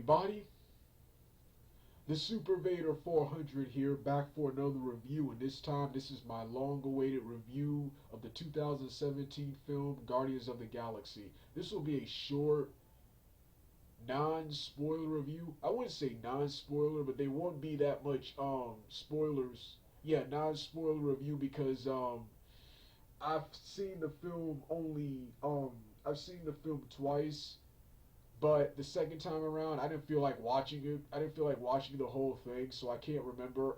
everybody, the Super Vader 400 here, back for another review, and this time this is my long-awaited review of the 2017 film Guardians of the Galaxy. This will be a short, non-spoiler review. I wouldn't say non-spoiler, but they won't be that much spoilers. Yeah, non-spoiler review because I've seen the film only I've seen the film twice, but the second time around, I didn't feel like watching it. I didn't feel like watching the whole thing, so I can't remember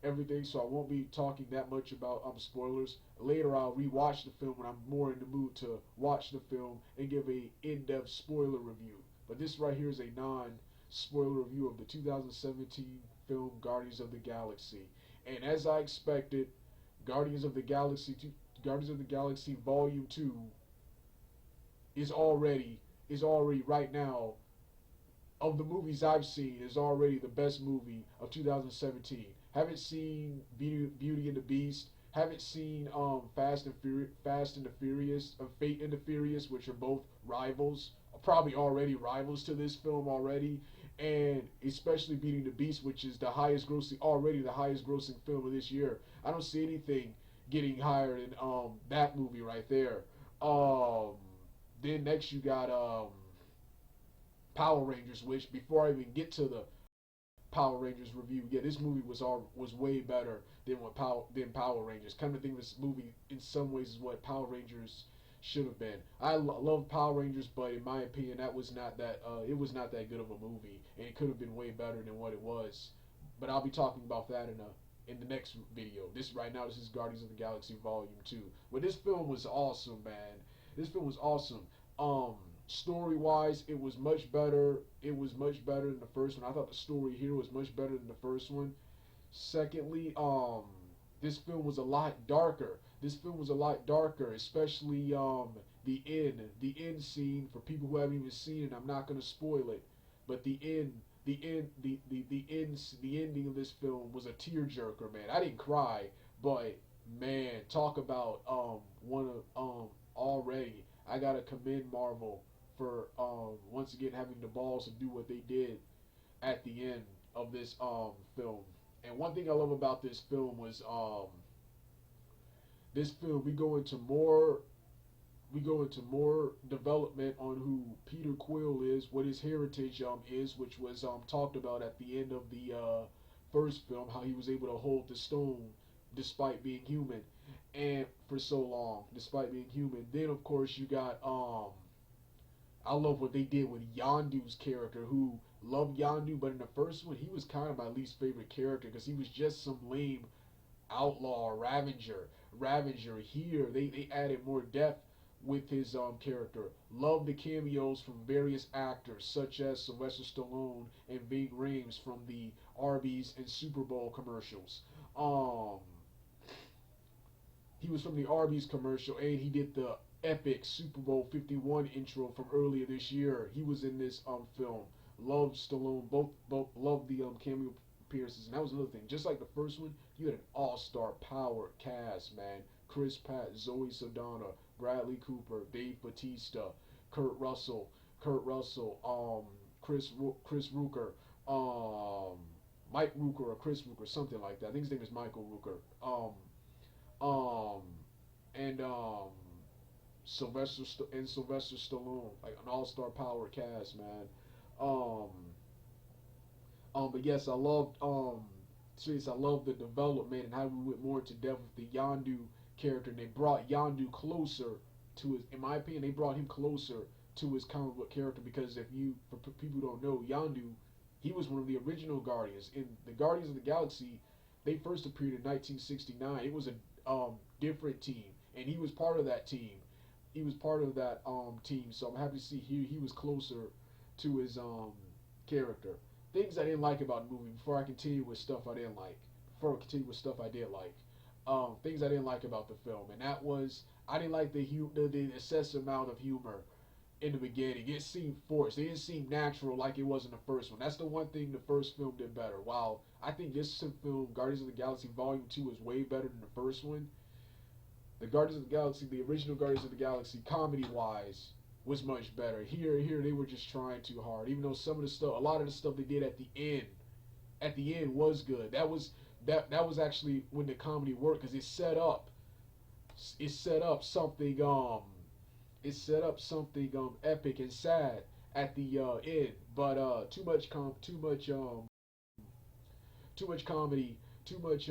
everything. So I won't be talking that much about spoilers. Later, I'll rewatch the film when I'm more in the mood to watch the film and give a in-depth spoiler review. But this right here is a non-spoiler review of the 2017 film Guardians of the Galaxy. And as I expected, Guardians of the Galaxy, Guardians of the Galaxy Volume 2 is already right now, of the movies I've seen, is already the best movie of 2017. Haven't seen Beauty and the Beast. Haven't seen Fast and the Furious, Fate and the Furious, which are both rivals, probably already rivals to this film already, and especially Beauty and the Beast, which is already the highest grossing film of this year. I don't see anything getting higher than that movie right there. Then next you got Power Rangers, which before I even get to the Power Rangers review, yeah, this movie was way better than Power Rangers. Kind of think this movie in some ways is what Power Rangers should have been. I love Power Rangers, but in my opinion, that was not that it was not that good of a movie, and it could have been way better than what it was. But I'll be talking about that in the next video. This is Guardians of the Galaxy Volume 2. But this film was awesome, man. This film was awesome. Story wise, it was much better. It was much better than the first one. I thought the story here was much better than the first one. Secondly, this film was a lot darker. This film was a lot darker, especially the end scene. For people who haven't even seen it, I'm not gonna spoil it, but the ending of this film was a tearjerker, man. I didn't cry, but man, talk about one of already. I gotta commend Marvel for once again having the balls to do what they did at the end of this film. And one thing I love about this film we go into more development on who Peter Quill is, what his heritage is, which was talked about at the end of the first film, how he was able to hold the stone despite being human and for so long, despite being human. Then of course you got I love what they did with Yondu's character, who loved Yondu, but in the first one he was kind of my least favorite character because he was just some lame outlaw Ravager. Here they added more depth with his character. Love the cameos from various actors such as Sylvester Stallone and Ving Rhames from the Arby's and Super Bowl commercials. He was from the Arby's commercial, and he did the epic Super Bowl 51 intro from earlier this year. He was in this film. Loved Stallone. Both loved the cameo appearances, and that was another thing. Just like the first one, you had an all-star power cast, man. Chris Pratt, Zoe Saldana, Bradley Cooper, Dave Bautista, Kurt Russell, Chris Rooker, Mike Rooker or Chris Rooker, something like that. I think his name is Michael Rooker. Um, and Sylvester Stallone, like an all-star power cast, man. Um, but yes, I love the development and how we went more into depth with the Yondu character, and they brought Yondu closer to his. In my opinion, they brought him closer to his comic book character because for people who don't know, Yondu, he was one of the original Guardians. In the Guardians of the Galaxy, they first appeared in 1969. It was a different team, and he was part of that team. He was part of that team, so I'm happy to see he was closer to his character. Things I didn't like about the movie before I continue with stuff I didn't like. Before I continue with stuff I did like. Things I didn't like about the film, and that was I didn't like the excessive amount of humor in the beginning. It seemed forced. It didn't seem natural like it was in the first one. That's the one thing the first film did better. While I think this film, Guardians of the Galaxy Volume 2, is way better than the first one. The Guardians of the Galaxy, the original Guardians of the Galaxy, comedy-wise, was much better. Here they were just trying too hard. Even though some of the stuff, a lot of the stuff they did at the end was good. That was actually when the comedy worked because it set up something epic and sad at the end. But too much comedy, too much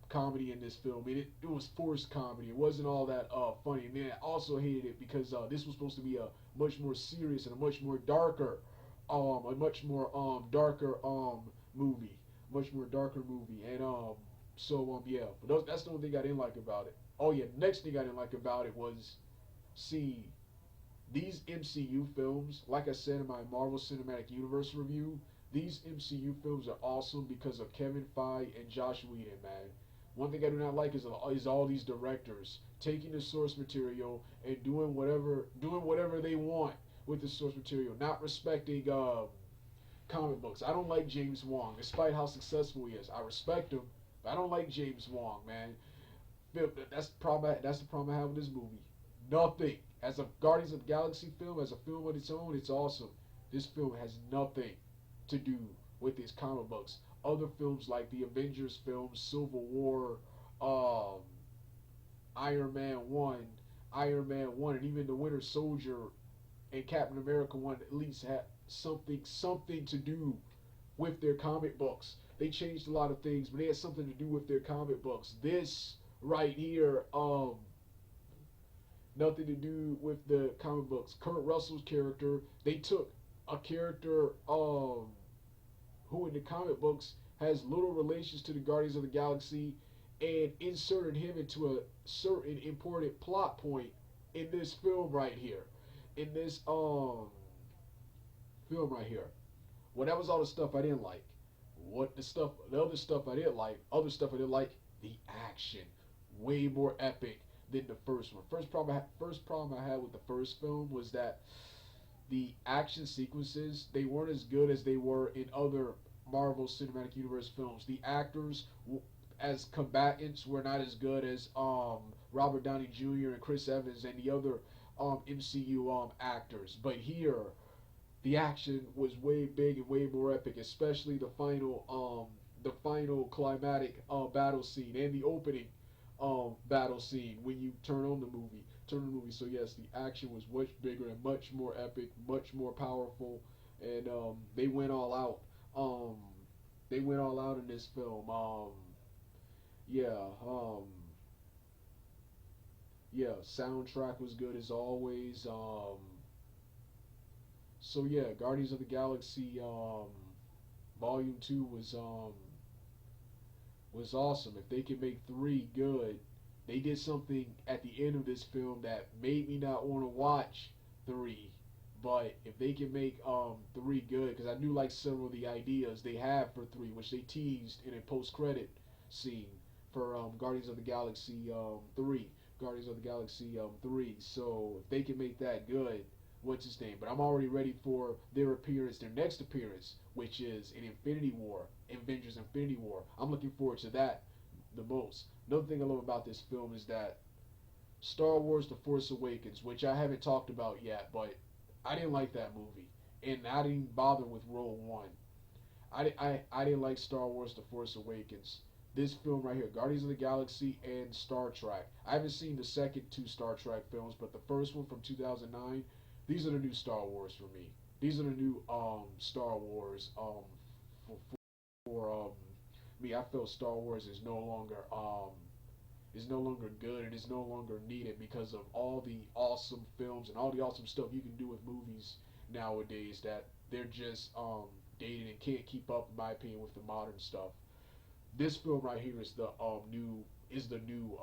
comedy in this film. It was forced comedy. It wasn't all that funny. And then I also hated it because this was supposed to be a much more serious and a much more darker, movie, much more darker movie. And yeah. But that's the only thing I didn't like about it. Oh yeah, the next thing I didn't like about it was see these MCU films, like I said in my Marvel Cinematic Universe review, these MCU films are awesome because of Kevin Feige and Josh Whedon, man. One thing I do not like is all these directors taking the source material and doing whatever they want with the source material, not respecting comic books. I don't like James Wan, despite how successful he is. I respect him, but I don't like James Wan, man. That's the problem. That's the problem I have with this movie. Nothing. As a Guardians of the Galaxy film, as a film on its own, it's awesome. This film has nothing to do with its comic books. Other films like the Avengers films, Civil War, um, Iron Man One, and even the Winter Soldier and Captain America one at least had something to do with their comic books. They changed a lot of things, but they had something to do with their comic books. This right here, nothing to do with the comic books. Kurt Russell's character, they took a character who in the comic books has little relations to the Guardians of the Galaxy and inserted him into a certain important plot point in this film right here. In this film right here. Well, that was all the stuff I didn't like. The other stuff I didn't like, the action, way more epic than the first one. First problem I had with the first film was that the action sequences they weren't as good as they were in other Marvel Cinematic Universe films. The actors as combatants were not as good as Robert Downey Jr. and Chris Evans and the other MCU actors. But here the action was way big and way more epic, especially the final climatic battle scene and the opening battle scene when you turn on the movie. So yes, the action was much bigger and much more epic, much more powerful, and they went all out. They went all out in this film. Yeah, yeah, soundtrack was good as always. So yeah, Guardians of the Galaxy Volume Two was awesome. If they can make three good, they did something at the end of this film that made me not want to watch three. But if they can make three good, because I knew like several of the ideas they have for three, which they teased in a post-credit scene for Guardians of the Galaxy three, Guardians of the Galaxy three. So if they can make that good, what's his name? But I'm already ready for their next appearance, which is in Infinity War, Avengers Infinity War. I'm looking forward to that the most. Another thing I love about this film is that Star Wars: The Force Awakens, which I haven't talked about yet, but I didn't like that movie, and I didn't bother with Rogue One. I didn't like Star Wars: The Force Awakens. This film right here, Guardians of the Galaxy and Star Trek. I haven't seen the second two Star Trek films, but the first one from 2009, these are the new Star Wars for me. These are the new Star Wars for me. I feel Star Wars is no longer good and is no longer needed because of all the awesome films and all the awesome stuff you can do with movies nowadays that they're just dated and can't keep up in my opinion with the modern stuff. This film right here is the new is the new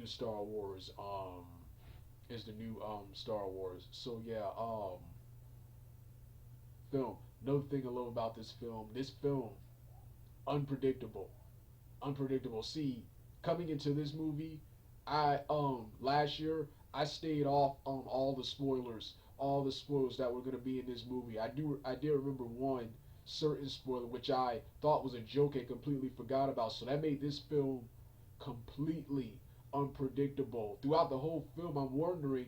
Star Wars is the new Star Wars. So yeah, film. Another thing I love about this film, unpredictable, unpredictable. See, coming into this movie, I last year I stayed off all the spoilers that were gonna be in this movie. I did remember one certain spoiler which I thought was a joke and completely forgot about. So that made this film completely unpredictable. Throughout the whole film, I'm wondering,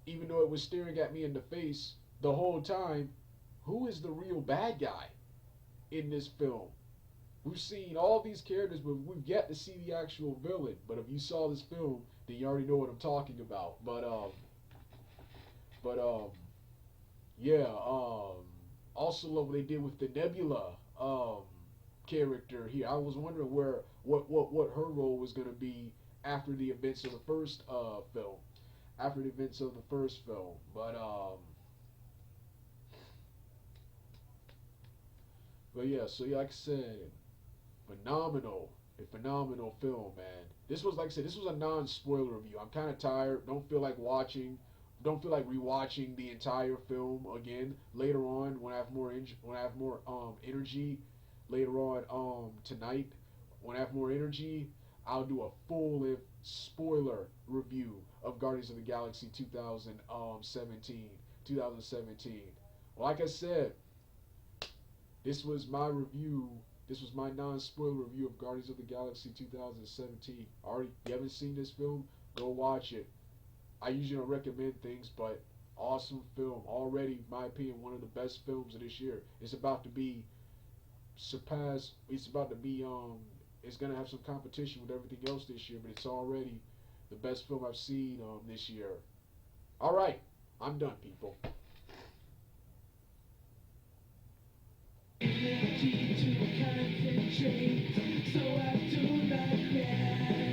even though it was staring at me in the face the whole time, who is the real bad guy in this film? We've seen all these characters, but we've yet to see the actual villain. But if you saw this film, then you already know what I'm talking about. But yeah. Also love what they did with the Nebula character here. I was wondering what her role was gonna be after the events of the first film. After the events of the first film, but yeah. So yeah, like I said, phenomenal, a phenomenal film, man. This was like I said, this was a non-spoiler review. I'm kind of tired. Don't feel like watching. Don't feel like rewatching the entire film again later on when I have more when I have more energy later on tonight. When I have more energy, I'll do a full spoiler review of Guardians of the Galaxy 2017. 2017. Well, like I said, this was my review. This was my non-spoiler review of Guardians of the Galaxy 2017. Already, if you haven't seen this film, go watch it. I usually don't recommend things, but awesome film. Already, in my opinion, one of the best films of this year. It's about to be surpassed. It's about to be It's gonna have some competition with everything else this year, but it's already the best film I've seen this year. All right, I'm done, people. To concentrate, so I do not care.